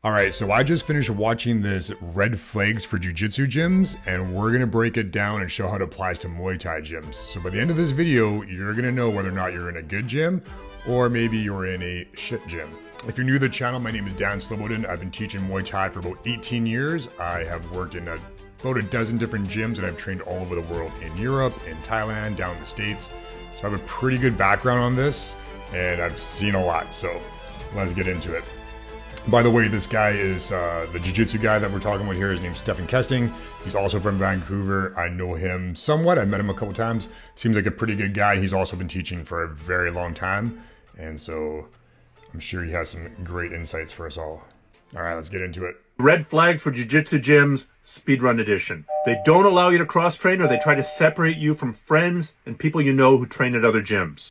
All right, so I just finished watching this red flags for jujutsu gyms, and we're gonna break it down and show how it applies to Muay Thai gyms. So by the end of this video, you're gonna know whether or not you're in a good gym, or maybe you're in a shit gym. If you're new to the channel, my name is Dan Slobodan. I've been teaching Muay Thai for about 18 years. I have worked in about a dozen different gyms, and I've trained all over the world, in Europe, in Thailand, down in the States. So I have a pretty good background on this, and I've seen a lot, so let's get into it. By the way, this guy is the jiu-jitsu guy that we're talking about here. His name's Stephen Kesting. He's also from Vancouver. I know him somewhat. I met him a couple times. Seems like a pretty good guy. He's also been teaching for a very long time. And so I'm sure he has some great insights for us all. All right, let's get into it. Red flags for jiu-jitsu gyms, speedrun edition. They don't allow you to cross-train, or they try to separate you from friends and people you know who train at other gyms.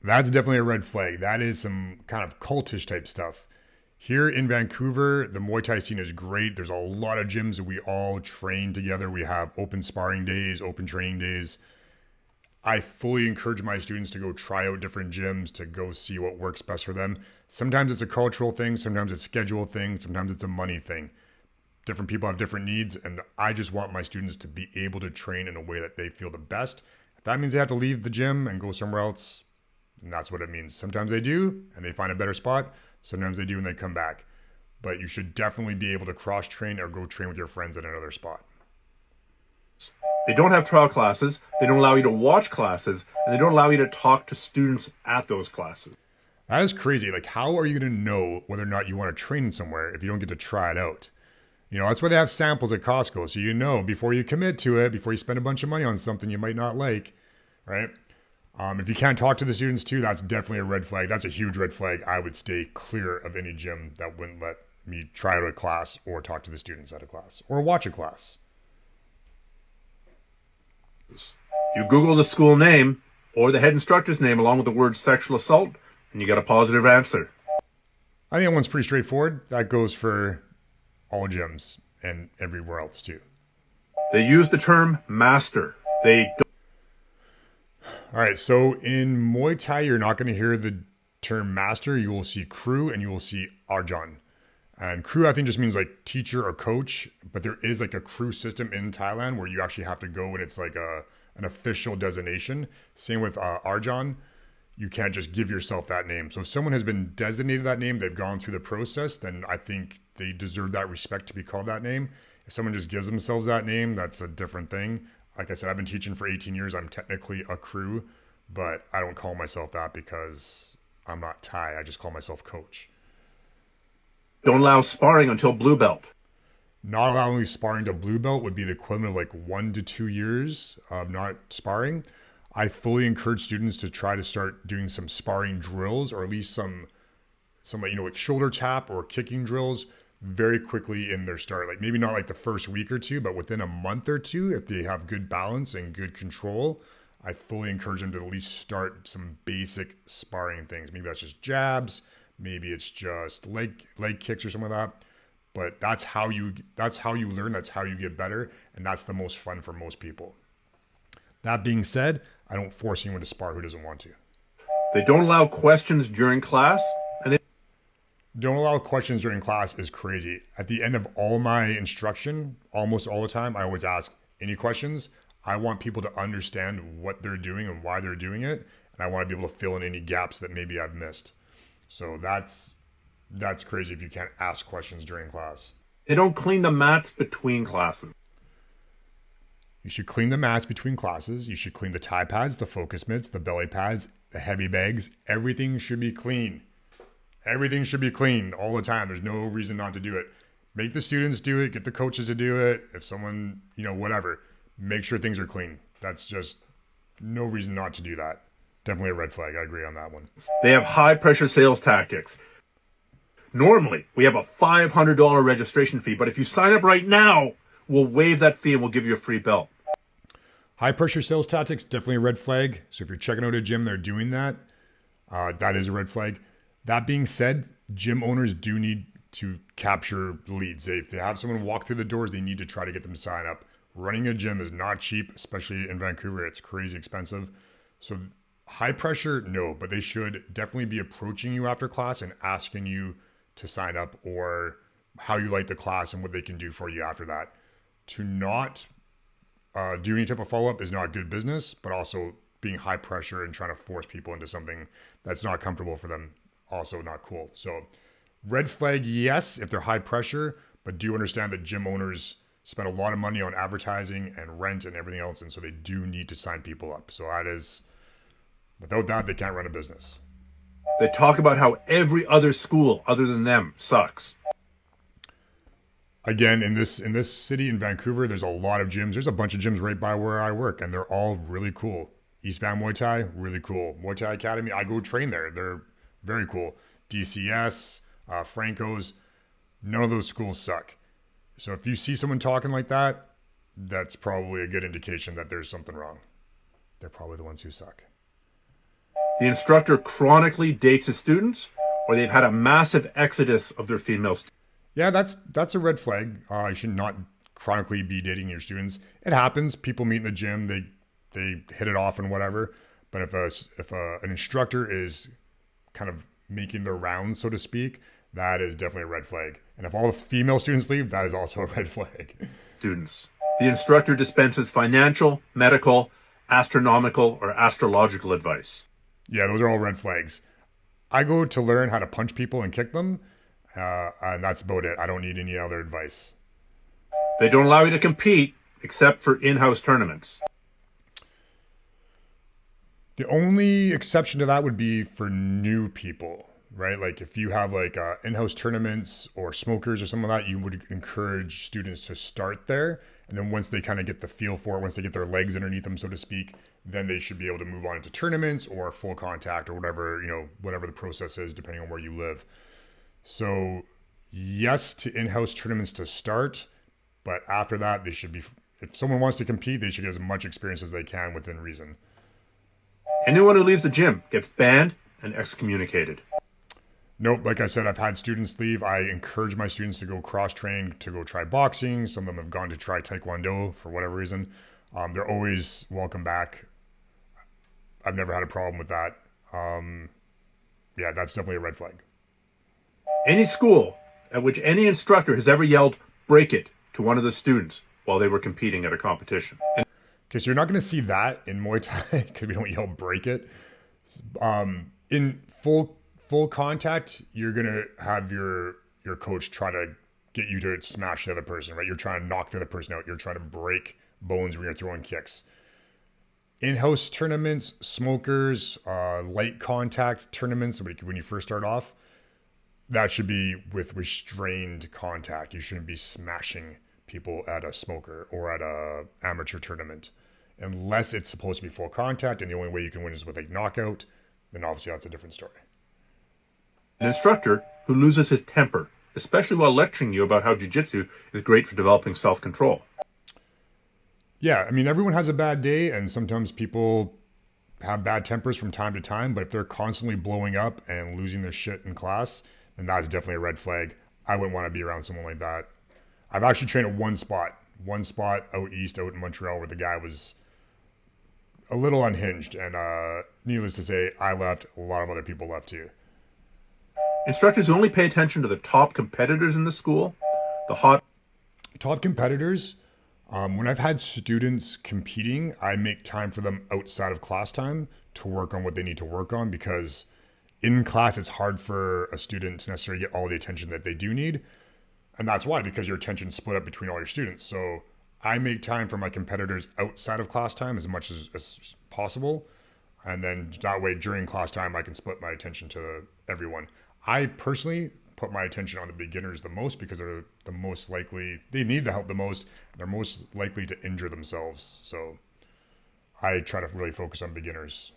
That's definitely a red flag. That is some kind of cultish type stuff. Here in Vancouver, the Muay Thai scene is great. There's a lot of gyms that we all train together. We have open sparring days, open training days. I fully encourage my students to go try out different gyms, to go see what works best for them. Sometimes it's a cultural thing, sometimes it's a schedule thing, sometimes it's a money thing. Different people have different needs, and I just want my students to be able to train in a way that they feel the best. If that means they have to leave the gym and go somewhere else, then that's what it means. Sometimes they do, and they find a better spot. Sometimes they do and they come back. But you should definitely be able to cross-train or go train with your friends at another spot. They don't have trial classes, they don't allow you to watch classes, and they don't allow you to talk to students at those classes. That is crazy. Like, how are you going to know whether or not you want to train somewhere if you don't get to try it out? You know, that's why they have samples at Costco. So you know before you commit to it, before you spend a bunch of money on something you might not like, right? If you can't talk to the students too, that's definitely a red flag. That's a huge red flag. I would stay clear of any gym that wouldn't let me try out a class or talk to the students at a class or watch a class. You Google the school name or the head instructor's name along with the word sexual assault, and you get a positive answer. I think that one's pretty straightforward. That goes for all gyms and everywhere else too. They use the term master. They don't. All right, so in Muay Thai, you're not going to hear the term master. You will see crew and you will see arjan. And crew, I think, just means like teacher or coach, but there is like a crew system in Thailand where you actually have to go and it's like an official designation. Same with arjan. You can't just give yourself that name. So if someone has been designated that name, they've gone through the process, then I think they deserve that respect to be called that name. If someone just gives themselves that name, that's a different thing. Like I said, I've been teaching for 18 years. I'm technically a crew, but I don't call myself that because I'm not Thai. I just call myself coach. Don't allow sparring until blue belt. Not allowing sparring to blue belt would be the equivalent of like 1 to 2 years of not sparring. I fully encourage students to try to start doing some sparring drills, or at least some like shoulder tap or kicking drills very quickly in their start. Like maybe not like the first week or two, but within a month or two, if they have good balance and good control, I fully encourage them to at least start some basic sparring things. Maybe that's just jabs, maybe it's just leg kicks or something like that. But that's how you learn, that's how you get better, and that's the most fun for most people. That being said, I don't force anyone to spar who doesn't want to. They don't allow questions during class, and they don't allow questions during class is crazy. At the end of all my instruction, almost all the time, I always ask, any questions? I want people to understand what they're doing and why they're doing it. And I want to be able to fill in any gaps that maybe I've missed. So that's crazy if you can't ask questions during class. They don't clean the mats between classes. You should clean the mats between classes. You should clean the Thai pads, the focus mitts, the belly pads, the heavy bags. Everything should be clean. Everything should be clean all the time. There's no reason not to do it. Make the students do it. Get the coaches to do it. If someone, whatever, make sure things are clean. That's just no reason not to do that. Definitely a red flag. I agree on that one. They have high pressure sales tactics. Normally, we have a $500 registration fee, but if you sign up right now, we'll waive that fee and we'll give you a free belt. High pressure sales tactics, definitely a red flag. So if you're checking out a gym, they're doing that. That is a red flag. That being said, gym owners do need to capture leads. If they have someone walk through the doors, they need to try to get them to sign up. Running a gym is not cheap, especially in Vancouver. It's crazy expensive. So high pressure, no, but they should definitely be approaching you after class and asking you to sign up or how you like the class and what they can do for you after that. To not do any type of follow up is not good business, but also being high pressure and trying to force people into something that's not comfortable for them, also not cool. So, red flag, yes, if they're high pressure, but do understand that gym owners spend a lot of money on advertising and rent and everything else, and so they do need to sign people up. So that is, without that, they can't run a business. They talk about how every other school other than them sucks. Again, in this city in Vancouver, there's a lot of gyms. There's a bunch of gyms right by where I work, and they're all really cool. East Van Muay Thai, really cool. Muay Thai Academy, I go train there. They're very cool. DCS, Franco's, none of those schools suck. So if you see someone talking like that, that's probably a good indication that there's something wrong. They're probably the ones who suck. The instructor chronically dates his students, or they've had a massive exodus of their female students. Yeah, that's a red flag. You should not chronically be dating your students. It happens. People meet in the gym. They hit it off and whatever. But if an instructor is kind of making their rounds, so to speak, that is definitely a red flag. And if all the female students leave, that is also a red flag. Students. The instructor dispenses financial, medical, astronomical, or astrological advice. Yeah, those are all red flags. I go to learn how to punch people and kick them, and that's about it. I don't need any other advice. They don't allow you to compete except for in-house tournaments. The only exception to that would be for new people, right? Like if you have like in-house tournaments or smokers or something like that, you would encourage students to start there. And then once they kind of get the feel for it, once they get their legs underneath them, so to speak, then they should be able to move on into tournaments or full contact or whatever, whatever the process is, depending on where you live. So yes to in-house tournaments to start, but after that, they should be, if someone wants to compete, they should get as much experience as they can within reason. Anyone who leaves the gym gets banned and excommunicated. Nope, like I said, I've had students leave. I encourage my students to go cross-train, to go try boxing. Some of them have gone to try Taekwondo for whatever reason. They're always welcome back. I've never had a problem with that. Yeah, that's definitely a red flag. Any school at which any instructor has ever yelled, "break it," to one of the students while they were competing at a competition. Okay, so you're not going to see that in Muay Thai because we don't yell "break it." In full contact, you're going to have your coach try to get you to smash the other person, right? You're trying to knock the other person out. You're trying to break bones when you're throwing kicks. In-house tournaments, smokers, light contact tournaments, when you first start off, that should be with restrained contact. You shouldn't be smashing people at a smoker or at a amateur tournament. Unless it's supposed to be full contact and the only way you can win is with a knockout, then obviously that's a different story. An instructor who loses his temper, especially while lecturing you about how jiu-jitsu is great for developing self-control. Yeah, I mean, everyone has a bad day, and sometimes people have bad tempers from time to time, but if they're constantly blowing up and losing their shit in class, then that's definitely a red flag. I wouldn't want to be around someone like that. I've actually trained at one spot out east, out in Montreal, where the guy was a little unhinged, and needless to say, I left, a lot of other people left too. Instructors only pay attention to the top competitors in the school, top competitors. When I've had students competing, I make time for them outside of class time to work on what they need to work on, because in class, it's hard for a student to necessarily get all the attention that they do need. And that's why, because your attention's split up between all your students. So I make time for my competitors outside of class time as much as possible. And then that way, during class time, I can split my attention to everyone. I personally put my attention on the beginners the most because they're the most likely, they need the help the most. They're most likely to injure themselves. So I try to really focus on beginners.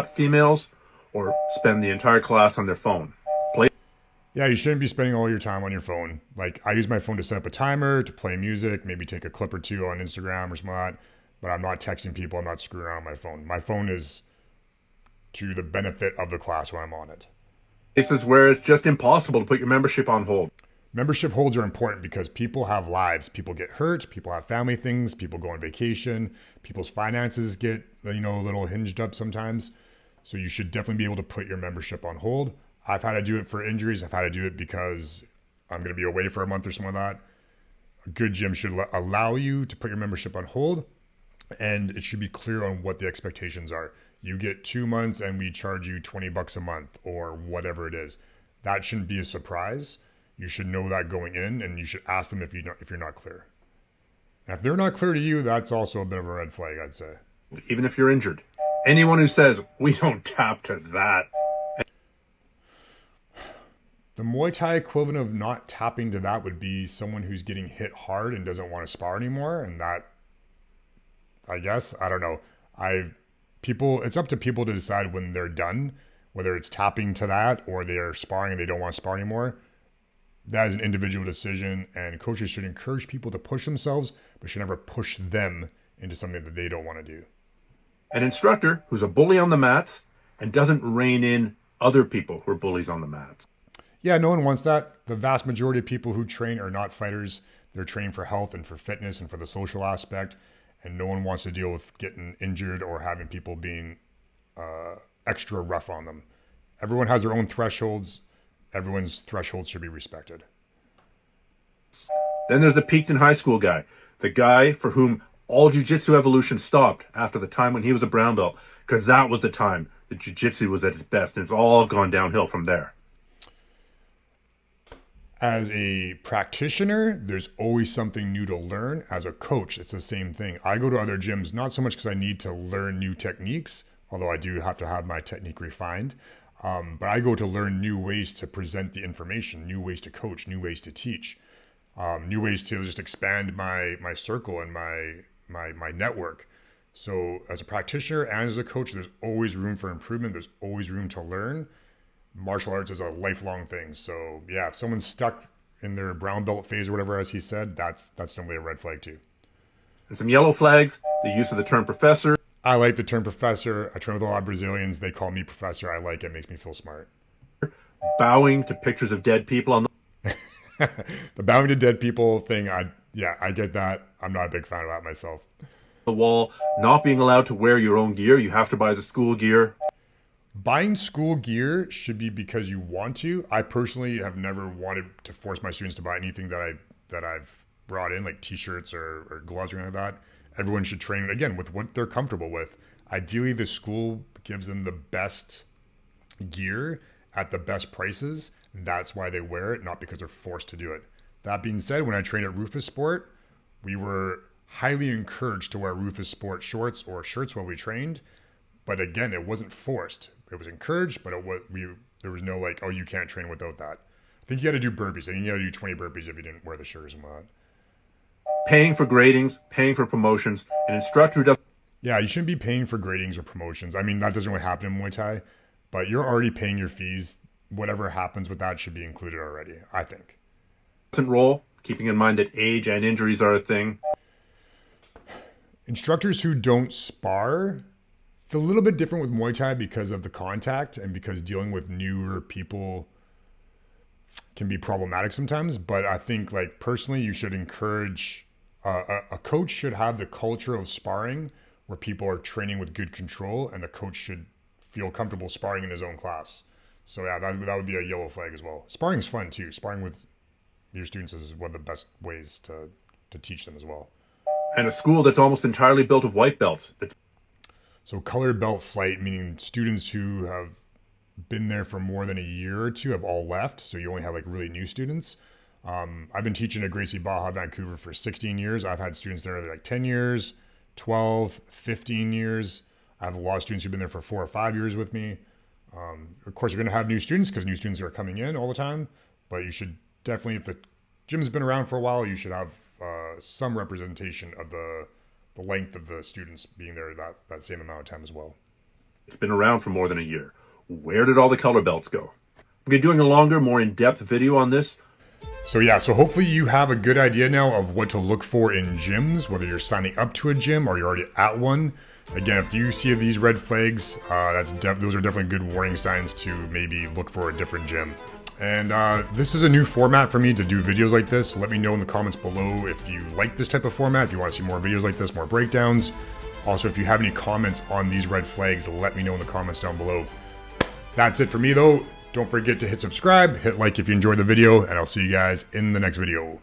females, or spend the entire class on their phone. Yeah, you shouldn't be spending all your time on your phone. Like, I use my phone to set up a timer, to play music, maybe take a clip or two on Instagram or something like that. But I'm not texting people. I'm not screwing around on my phone. My phone is to the benefit of the class when I'm on it. This is where it's just impossible to put your membership on hold. Membership holds are important because people have lives. People get hurt. People have family things. People go on vacation. People's finances get, a little hinged up sometimes. So you should definitely be able to put your membership on hold. I've had to do it for injuries. I've had to do it because I'm going to be away for a month or something like that, a good gym should allow you to put your membership on hold, and it should be clear on what the expectations are. You get 2 months and we charge you $20 a month or whatever it is. That shouldn't be a surprise. You should know that going in, and you should ask them if you're not clear. And if they're not clear to you, that's also a bit of a red flag, I'd say. Even if you're injured. Anyone who says, we don't tap to that. The Muay Thai equivalent of not tapping to that would be someone who's getting hit hard and doesn't want to spar anymore. And that, I guess, I don't know. It's up to people to decide when they're done, whether it's tapping to that or they're sparring and they don't want to spar anymore. That is an individual decision, and coaches should encourage people to push themselves, but should never push them into something that they don't want to do. An instructor who's a bully on the mats and doesn't rein in other people who are bullies on the mats. Yeah, no one wants that. The vast majority of people who train are not fighters. They're trained for health and for fitness and for the social aspect, and no one wants to deal with getting injured or having people being extra rough on them. Everyone has their own thresholds. Everyone's thresholds should be respected. Then there's the peaked in high school guy. The guy for whom all jiu-jitsu evolution stopped after the time when he was a brown belt, because that was the time that jiu-jitsu was at its best, and it's all gone downhill from there. As a practitioner, there's always something new to learn. As a coach, it's the same thing. I go to other gyms, not so much because I need to learn new techniques, although I do have to have my technique refined. But I go to learn new ways to present the information, new ways to coach, new ways to teach, new ways to just expand my circle and my network. So as a practitioner and as a coach, there's always room for improvement. There's always room to learn. Martial arts is a lifelong thing. So yeah, if someone's stuck in their brown belt phase or whatever, as he said, that's normally a red flag too. And some yellow flags, the use of the term professor. I like the term professor. I train with a lot of Brazilians. They call me professor. I like it. It makes me feel smart. Bowing to pictures of dead people on the bowing to dead people thing, I get that. I'm not a big fan of that myself. The wall, not being allowed to wear your own gear. You have to buy the school gear. Buying school gear should be because you want to. I personally have never wanted to force my students to buy anything that I've brought in, like t-shirts or gloves or anything like that. Everyone should train, again, with what they're comfortable with. Ideally, the school gives them the best gear at the best prices. That's why they wear it, not because they're forced to do it. That being said, when I trained at Rufus Sport, we were highly encouraged to wear Rufus Sport shorts or shirts while we trained. But again, it wasn't forced. It was encouraged, but there was no like, oh, you can't train without that. I think you had to do burpees. I think you had to do 20 burpees if you didn't wear the shirts and whatnot. Paying for gradings, paying for promotions. An instructor who doesn't... Yeah, you shouldn't be paying for gradings or promotions. I mean, that doesn't really happen in Muay Thai, but you're already paying your fees. Whatever happens with that should be included already, I think. ...roll, keeping in mind that age and injuries are a thing. Instructors who don't spar, it's a little bit different with Muay Thai because of the contact and because dealing with newer people can be problematic sometimes. But I think, like, personally, you should encourage... a coach should have the culture of sparring where people are training with good control, and the coach should feel comfortable sparring in his own class. So yeah, that would be a yellow flag as well. Sparring is fun too. Sparring with your students is one of the best ways to teach them as well. And a school that's almost entirely built of white belts. So colored belt flight, meaning students who have been there for more than a year or two have all left. So you only have like really new students. I've been teaching at Gracie Baja, Vancouver for 16 years. I've had students there like 10 years, 12, 15 years. I have a lot of students who've been there for 4 or 5 years with me. Of course, you're going to have new students because new students are coming in all the time. But you should definitely, if the gym's been around for a while, you should have some representation of the length of the students being there that same amount of time as well. It's been around for more than a year. Where did all the color belts go? We'll be doing a longer, more in-depth video on this. So yeah, so hopefully you have a good idea now of what to look for in gyms, whether you're signing up to a gym or you're already at one. Again, if you see these red flags, those are definitely good warning signs to maybe look for a different gym. And this is a new format for me to do videos like this. Let me know in the comments below if you like this type of format, if you want to see more videos like this, more breakdowns. Also, if you have any comments on these red flags, let me know in the comments down below. That's it for me though. Don't forget to hit subscribe, hit like if you enjoyed the video, and I'll see you guys in the next video.